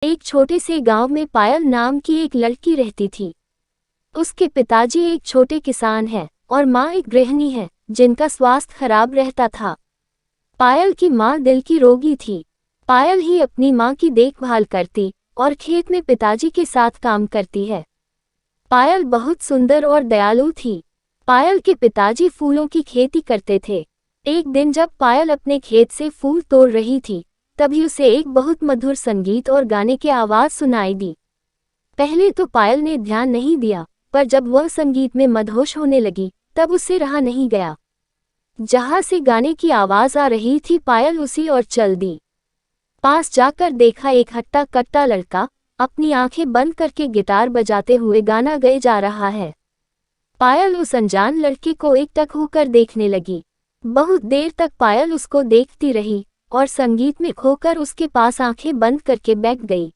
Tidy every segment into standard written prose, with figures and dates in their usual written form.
एक छोटे से गांव में पायल नाम की एक लड़की रहती थी। उसके पिताजी एक छोटे किसान हैं और माँ एक गृहिणी है जिनका स्वास्थ्य खराब रहता था। पायल की माँ दिल की रोगी थी। पायल ही अपनी माँ की देखभाल करती और खेत में पिताजी के साथ काम करती है। पायल बहुत सुंदर और दयालु थी। पायल के पिताजी फूलों की खेती करते थे। एक दिन जब पायल अपने खेत से फूल तोड़ रही थी, तभी उसे एक बहुत मधुर संगीत और गाने की आवाज़ सुनाई दी। पहले तो पायल ने ध्यान नहीं दिया, पर जब वह संगीत में मदहोश होने लगी, तब उससे रहा नहीं गया। जहाँ से गाने की आवाज़ आ रही थी, पायल उसी ओर चल दी। पास जाकर देखा एक हट्टा कट्टा लड़का अपनी आंखें बंद करके गिटार बजाते हुए गाना गाए जा रहा है। पायल उस अनजान लड़के को एकटक होकर देखने लगी। बहुत देर तक पायल उसको देखती रही और संगीत में खोकर उसके पास आंखें बंद करके बैठ गई।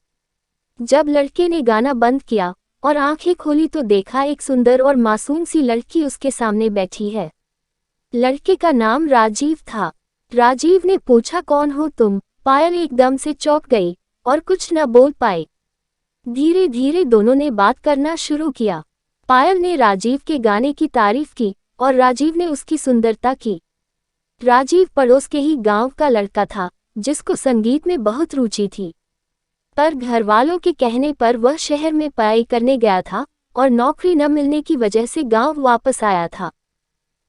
जब लड़के ने गाना बंद किया और आंखें खोली तो देखा एक सुंदर और मासूम सी लड़की उसके सामने बैठी है। लड़के का नाम राजीव था। राजीव ने पूछा, कौन हो तुम? पायल एकदम से चौंक गई और कुछ न बोल पाई। धीरे धीरे दोनों ने बात करना शुरू किया। पायल ने राजीव के गाने की तारीफ की और राजीव ने उसकी सुंदरता की। राजीव पड़ोस के ही गांव का लड़का था जिसको संगीत में बहुत रुचि थी, पर घरवालों के कहने पर वह शहर में पढ़ाई करने गया था और नौकरी न मिलने की वजह से गांव वापस आया था।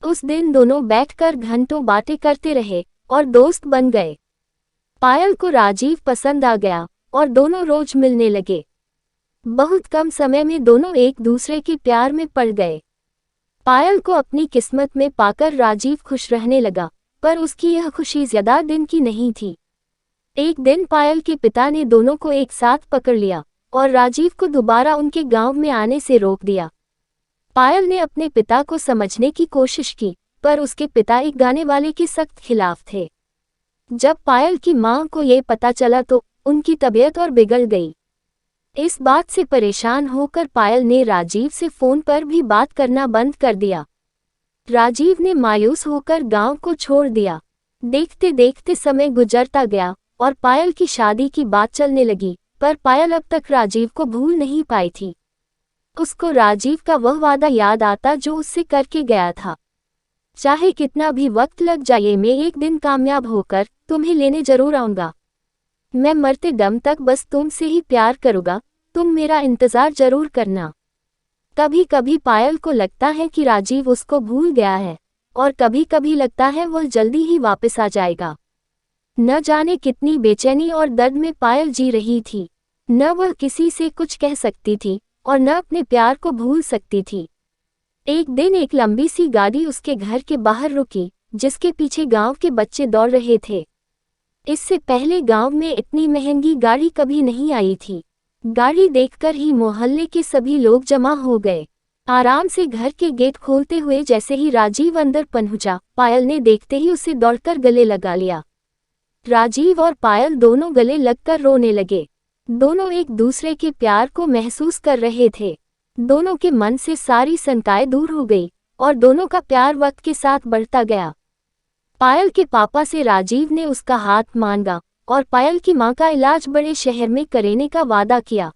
उस दिन दोनों बैठकर घंटों बातें करते रहे और दोस्त बन गए। पायल को राजीव पसंद आ गया और दोनों रोज मिलने लगे। बहुत कम समय में दोनों एक दूसरे के प्यार में पड़ गए। पायल को अपनी किस्मत में पाकर राजीव खुश रहने लगा, पर उसकी यह खुशी ज्यादा दिन की नहीं थी। एक दिन पायल के पिता ने दोनों को एक साथ पकड़ लिया और राजीव को दोबारा उनके गांव में आने से रोक दिया। पायल ने अपने पिता को समझने की कोशिश की, पर उसके पिता एक गाने वाले के सख्त खिलाफ थे। जब पायल की मां को ये पता चला तो उनकी तबीयत और बिगड़ गई। इस बात से परेशान होकर पायल ने राजीव से फोन पर भी बात करना बंद कर दिया। राजीव ने मायूस होकर गांव को छोड़ दिया। देखते देखते समय गुजरता गया और पायल की शादी की बात चलने लगी, पर पायल अब तक राजीव को भूल नहीं पाई थी। उसको राजीव का वह वादा याद आता जो उससे करके गया था। चाहे कितना भी वक्त लग जाए, मैं एक दिन कामयाब होकर तुम्हें लेने जरूर आऊंगा। मैं मरते दम तक बस तुमसे ही प्यार करूंगा, तुम मेरा इंतजार जरूर करना। कभी कभी पायल को लगता है कि राजीव उसको भूल गया है और कभी कभी लगता है वह जल्दी ही वापस आ जाएगा। न जाने कितनी बेचैनी और दर्द में पायल जी रही थी। न वह किसी से कुछ कह सकती थी और न अपने प्यार को भूल सकती थी। एक दिन एक लंबी सी गाड़ी उसके घर के बाहर रुकी, जिसके पीछे गांव के बच्चे दौड़ रहे थे। इससे पहले गांव में इतनी महंगी गाड़ी कभी नहीं आई थी। गाड़ी देखकर ही मोहल्ले के सभी लोग जमा हो गए। आराम से घर के गेट खोलते हुए जैसे ही राजीव अंदर पहुंचा, पायल ने देखते ही उसे दौड़कर गले लगा लिया। राजीव और पायल दोनों गले लगकर रोने लगे। दोनों एक दूसरे के प्यार को महसूस कर रहे थे। दोनों के मन से सारी शंकाएं दूर हो गई और दोनों का प्यार वक्त के साथ बढ़ता गया। पायल के पापा से राजीव ने उसका हाथ मांगा और पायल की मां का इलाज बड़े शहर में करने का वादा किया।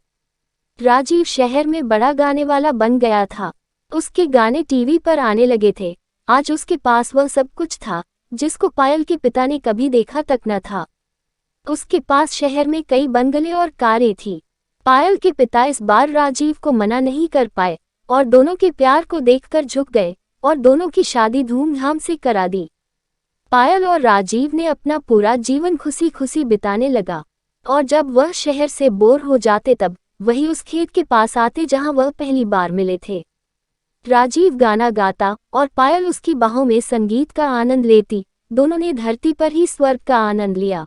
राजीव शहर में बड़ा गाने वाला बन गया था। उसके गाने टीवी पर आने लगे थे। आज उसके पास वह सब कुछ था जिसको पायल के पिता ने कभी देखा तक न था। उसके पास शहर में कई बंगले और कारें थी। पायल के पिता इस बार राजीव को मना नहीं कर पाए और दोनों के प्यार को देखकर झुक गए और दोनों की शादी धूमधाम से करा दी। पायल और राजीव ने अपना पूरा जीवन खुशी खुशी बिताने लगा और जब वह शहर से बोर हो जाते तब वही उस खेत के पास आते जहां वह पहली बार मिले थे। राजीव गाना गाता और पायल उसकी बाहों में संगीत का आनंद लेती। दोनों ने धरती पर ही स्वर्ग का आनंद लिया।